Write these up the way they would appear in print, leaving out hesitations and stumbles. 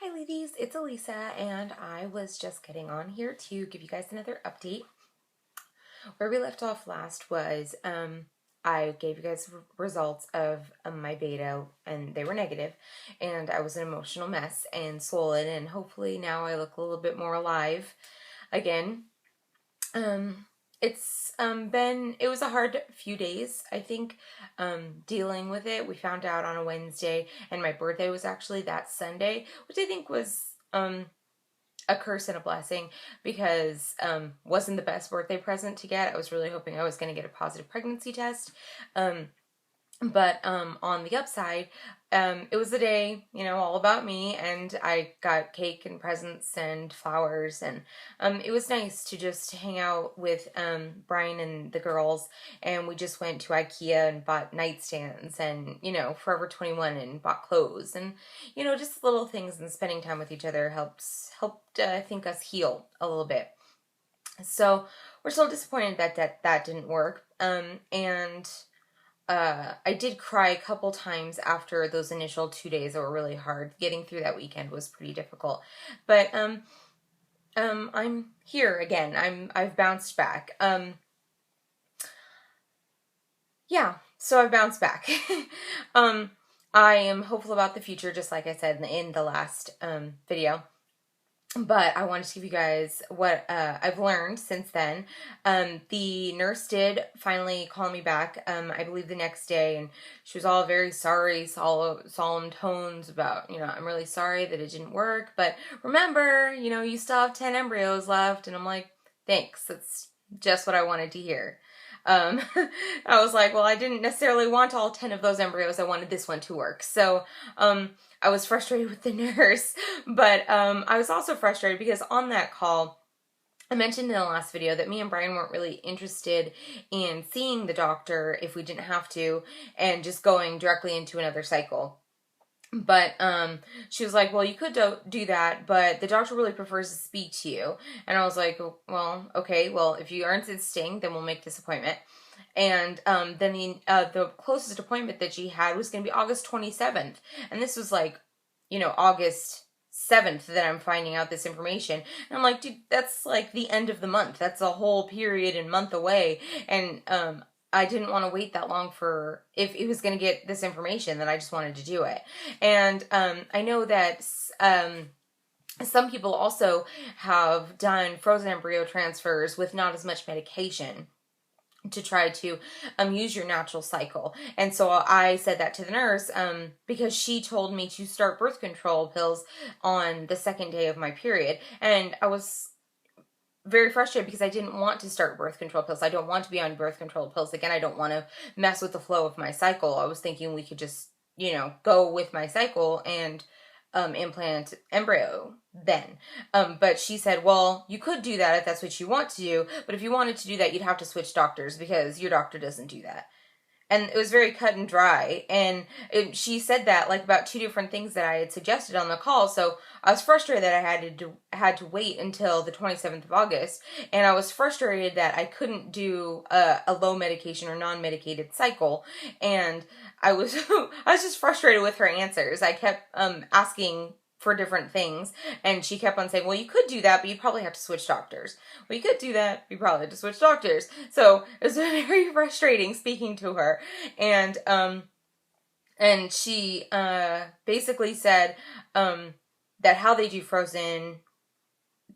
Hi ladies, it's Elisa and I was just getting on here to give you guys another update. Where we left off last was I gave you guys results of my beta and they were negative, and I was an emotional mess and swollen, and hopefully now I look a little bit more alive again. It's it was a hard few days, I think, dealing with it. We found out on a Wednesday, and my birthday was actually that Sunday, which I think was a curse and a blessing, because wasn't the best birthday present to get. I was really hoping I was going to get a positive pregnancy test. But on the upside, it was a day, all about me, and I got cake and presents and flowers, and it was nice to just hang out with Brian and the girls, and we just went to IKEA and bought nightstands and, Forever 21, and bought clothes, and, just little things, and spending time with each other helped, I think, us heal a little bit. So we're still disappointed that didn't work, and I did cry a couple times after those initial 2 days that were really hard. Getting through that weekend was pretty difficult. But I'm here again. I've bounced back. Yeah, so I've bounced back. I am hopeful about the future, just like I said in the last video. But I wanted to give you guys what I've learned since then. The nurse did finally call me back, I believe the next day, and she was all very sorry, solemn tones about, I'm really sorry that it didn't work, but remember, you still have 10 embryos left. And I'm like, thanks, that's just what I wanted to hear. I was like, well, I didn't necessarily want all 10 of those embryos. I wanted this one to work. So, I was frustrated with the nurse, but I was also frustrated because on that call, I mentioned in the last video that me and Brian weren't really interested in seeing the doctor if we didn't have to, and just going directly into another cycle. But she was like, well, you could do that, but the doctor really prefers to speak to you. And I was like, well, okay, well, if you aren't insisting, then we'll make this appointment. And then the closest appointment that she had was going to be August 27th. And this was like, August 7th that I'm finding out this information. And I'm like, dude, that's like the end of the month. That's a whole period and month away. And I didn't want to wait that long for, if it was going to get this information, then I just wanted to do it. And I know that some people also have done frozen embryo transfers with not as much medication to try to use your natural cycle. And so I said that to the nurse because she told me to start birth control pills on the second day of my period. And I was very frustrated because I didn't want to start birth control pills. I don't want to be on birth control pills again. I don't want to mess with the flow of my cycle. I was thinking we could just, go with my cycle and implant embryo then. But she said, well, you could do that if that's what you want to do, but if you wanted to do that, you'd have to switch doctors because your doctor doesn't do that. And it was very cut and dry. And she said that like about 2 different things that I had suggested on the call. So I was frustrated that I had to wait until the 27th of August. And I was frustrated that I couldn't do a low medication or non-medicated cycle. And I was just frustrated with her answers. I kept asking for different things, and she kept on saying, well, you could do that, but you'd probably have to switch doctors. Well, you could do that, you probably have to switch doctors. So it was very frustrating speaking to her. And she basically said that how they do frozen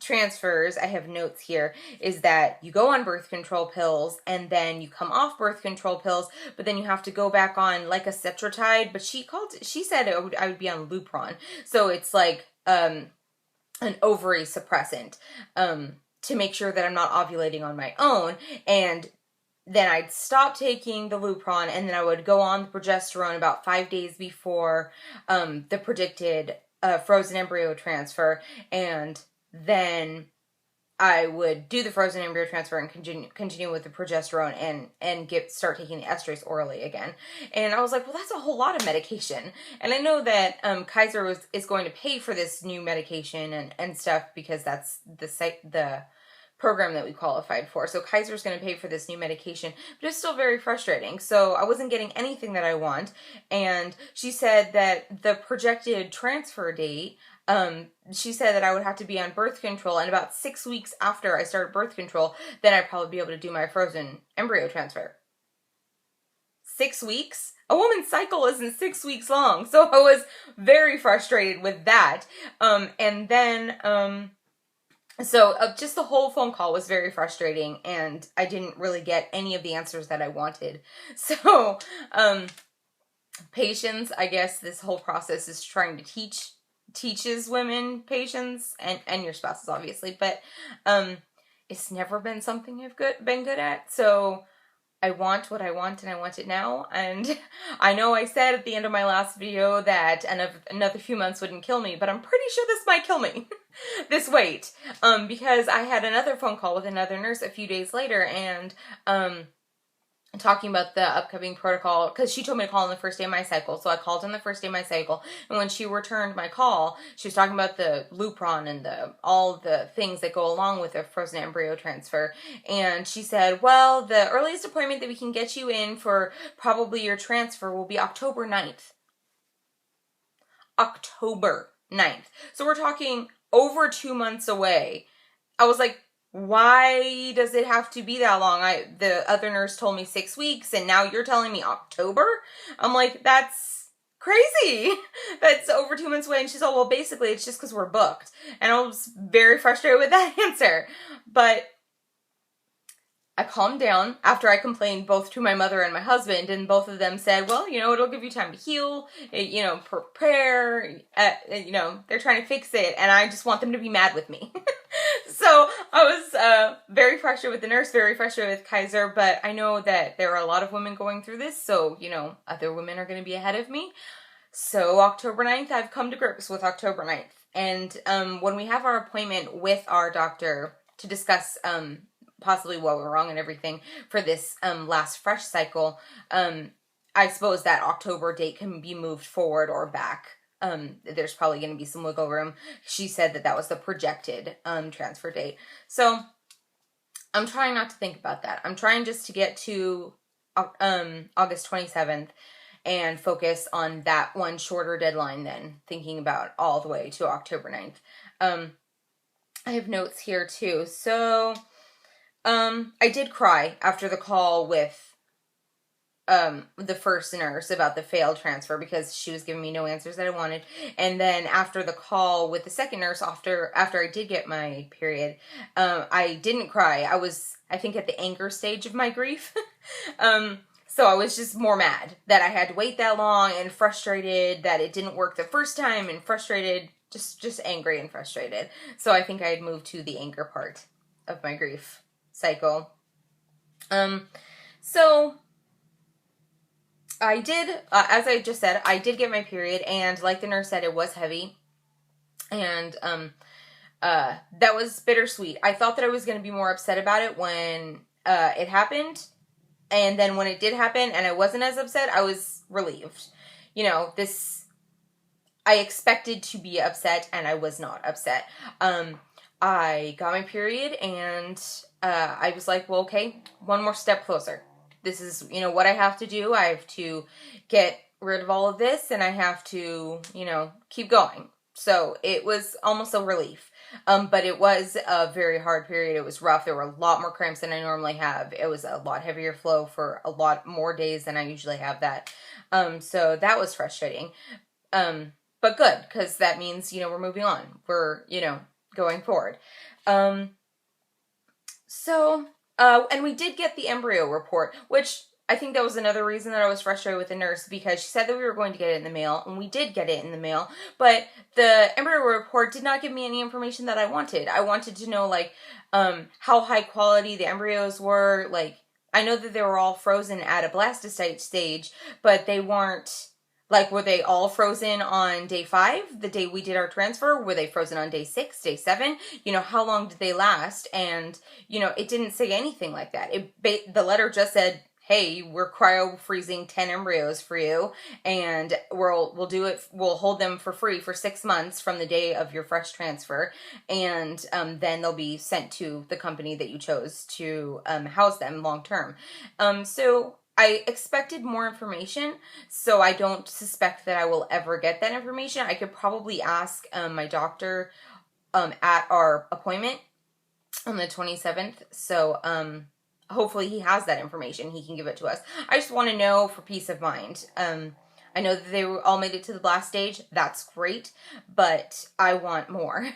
transfers, I have notes here, is that you go on birth control pills and then you come off birth control pills, but then you have to go back on like a Cetrotide, but she said I would be on Lupron. So it's like an ovary suppressant to make sure that I'm not ovulating on my own. And then I'd stop taking the Lupron, and then I would go on the progesterone about 5 days before the predicted frozen embryo transfer, and then I would do the frozen embryo transfer and continue with the progesterone and start taking the estrus orally again. And I was like, well, that's a whole lot of medication. And I know that Kaiser is going to pay for this new medication and stuff because that's the program that we qualified for. So Kaiser's going to pay for this new medication, but it's still very frustrating. So I wasn't getting anything that I want. And she said that the projected transfer date She said that I would have to be on birth control, and about 6 weeks after I started birth control, then I'd probably be able to do my frozen embryo transfer. 6 weeks? A woman's cycle isn't 6 weeks long. So I was very frustrated with that. Just the whole phone call was very frustrating, and I didn't really get any of the answers that I wanted. So, patience, I guess this whole process is trying to teaches women patience, and your spouses, obviously, but, it's never been something I've been good at. So I want what I want, and I want it now. And I know I said at the end of my last video that another few months wouldn't kill me, but I'm pretty sure this might kill me. This wait. Because I had another phone call with another nurse a few days later, and talking about the upcoming protocol, because she told me to call on the first day of my cycle. So I called on the first day of my cycle, and when she returned my call, she was talking about the Lupron and all the things that go along with a frozen embryo transfer. And she said, well, the earliest appointment that we can get you in for probably your transfer will be October 9th. October 9th. So we're talking over 2 months away. I was like, why does it have to be that long? The other nurse told me 6 weeks, and now you're telling me October? I'm like, that's crazy. That's over 2 months away. And she's all, well, basically it's just because we're booked. And I was very frustrated with that answer. But I calmed down after I complained both to my mother and my husband, and both of them said, well, it'll give you time to heal, prepare, they're trying to fix it, and I just want them to be mad with me. So I was very frustrated with the nurse, very frustrated with Kaiser, but I know that there are a lot of women going through this, so, other women are going to be ahead of me. So October 9th, I've come to grips with October 9th. And when we have our appointment with our doctor to discuss possibly what went wrong and everything for this last fresh cycle, I suppose that October date can be moved forward or back. There's probably going to be some wiggle room. She said that was the projected transfer date. So I'm trying not to think about that. I'm trying just to get to August 27th and focus on that one shorter deadline than thinking about all the way to October 9th. I have notes here too. So I did cry after the call with the first nurse about the failed transfer, because she was giving me no answers that I wanted. And then after the call with the second nurse, after I did get my period, I didn't cry. I was, I think, at the anger stage of my grief. So I was just more mad that I had to wait that long, and frustrated that it didn't work the first time, and frustrated, just angry and frustrated. So I think I had moved to the anger part of my grief cycle. So I did, as I just said, I did get my period, and like the nurse said, it was heavy, and that was bittersweet. I thought that I was going to be more upset about it when it happened, and then when it did happen and I wasn't as upset, I was relieved. I expected to be upset, and I was not upset. I got my period, and I was like, well, okay, one more step closer. This is, what I have to do. I have to get rid of all of this, and I have to, keep going. So it was almost a relief. But it was a very hard period. It was rough. There were a lot more cramps than I normally have. It was a lot heavier flow for a lot more days than I usually have that. So that was frustrating. But good, because that means, we're moving on. We're, going forward. And we did get the embryo report, which I think that was another reason that I was frustrated with the nurse, because she said that we were going to get it in the mail, and we did get it in the mail, but the embryo report did not give me any information that I wanted. I wanted to know, how high quality the embryos were. I know that they were all frozen at a blastocyte stage, but they weren't, were they all frozen on day 5, the day we did our transfer? Were they frozen on day 6, day 7? How long did they last? And, it didn't say anything like that. The letter just said, hey, we're cryo freezing 10 embryos for you, and we'll do it. We'll hold them for free for 6 months from the day of your fresh transfer, and then they'll be sent to the company that you chose to house them long term. So I expected more information, so I don't suspect that I will ever get that information. I could probably ask my doctor at our appointment on the 27th. So hopefully he has that information. He can give it to us. I just want to know for peace of mind. I know that they all made it to the blast stage. That's great, but I want more.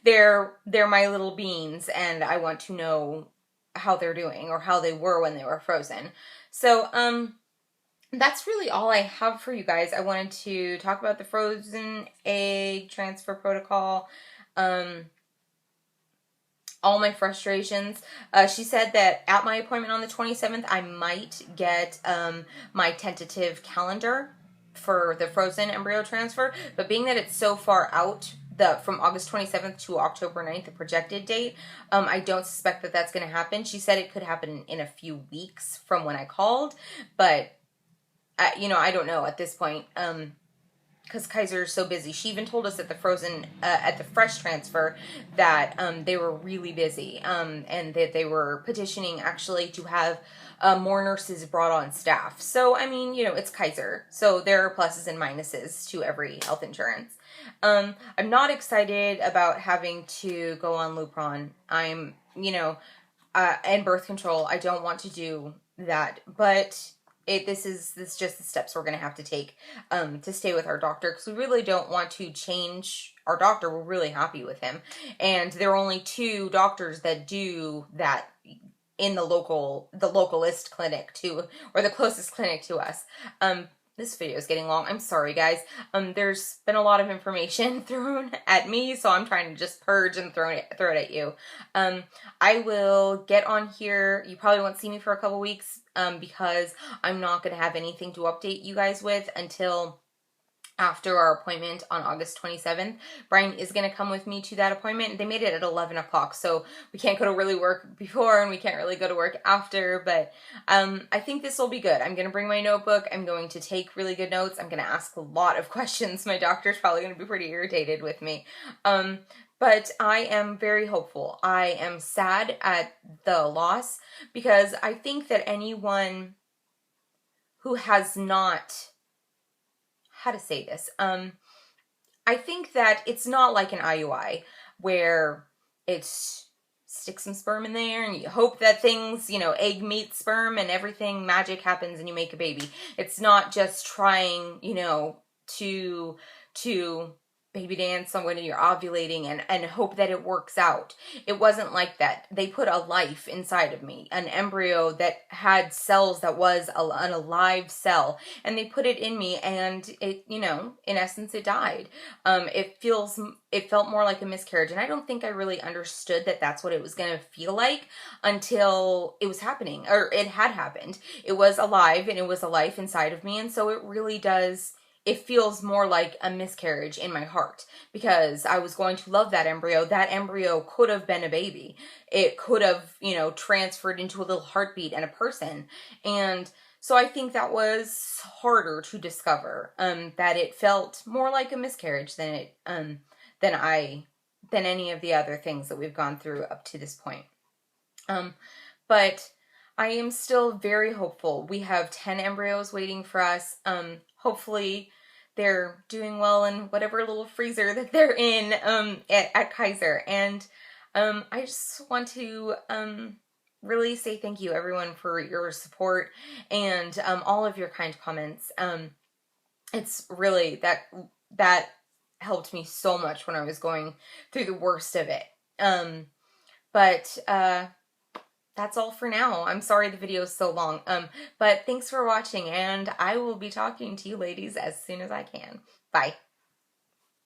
they're my little beans, and I want to know how they're doing or how they were when they were frozen. So that's really all I have for you guys. I wanted to talk about the frozen egg transfer protocol. All my frustrations. She said that at my appointment on the 27th, I might get my tentative calendar for the frozen embryo transfer, but being that it's so far out, from August 27th to October 9th, the projected date, I don't suspect that that's going to happen. She said it could happen in a few weeks from when I called, but I don't know at this point. Because Kaiser is so busy. She even told us at the frozen, at the fresh transfer, that they were really busy, and that they were petitioning actually to have more nurses brought on staff. So, I mean, it's Kaiser. So there are pluses and minuses to every health insurance. I'm not excited about having to go on Lupron. I'm, and birth control. I don't want to do that, but this is just the steps we're going to have to take to stay with our doctor, because we really don't want to change our doctor. We're really happy with him, and there are only 2 doctors that do that in the localist clinic or the closest clinic to us. This video is getting long. I'm sorry, guys. There's been a lot of information thrown at me, so I'm trying to just purge and throw it at you. I will get on here. You probably won't see me for a couple weeks because I'm not going to have anything to update you guys with until after our appointment on August 27th. Brian is going to come with me to that appointment. They made it at 11 o'clock, so we can't go to really work before and we can't really go to work after, but I think this will be good. I'm going to bring my notebook. I'm going to take really good notes. I'm going to ask a lot of questions. My doctor's probably going to be pretty irritated with me. But I am very hopeful. I am sad at the loss, because I think that anyone who has not, how to say this, I think that it's not like an IUI where it's stick some sperm in there and you hope that things, egg meets sperm and everything magic happens and you make a baby. It's not just trying, to baby dance on when you're ovulating and hope that it works out. It wasn't like that. They put a life inside of me, an embryo that had cells that was an alive cell, and they put it in me, and it, in essence, it died. It felt more like a miscarriage, and I don't think I really understood that that's what it was going to feel like until it was happening, or it had happened. It was alive, and it was a life inside of me, and so it really does. It feels more like a miscarriage in my heart, because I was going to love that embryo. That embryo could have been a baby. It could have, transferred into a little heartbeat and a person. And so I think that was harder to discover, that it felt more like a miscarriage than any of the other things that we've gone through up to this point. But I am still very hopeful. We have 10 embryos waiting for us. Hopefully they're doing well in whatever little freezer that they're in at Kaiser. And I just want to really say thank you, everyone, for your support and all of your kind comments. It's really, that helped me so much when I was going through the worst of it. But that's all for now. I'm sorry the video is so long. But thanks for watching, and I will be talking to you ladies as soon as I can. Bye.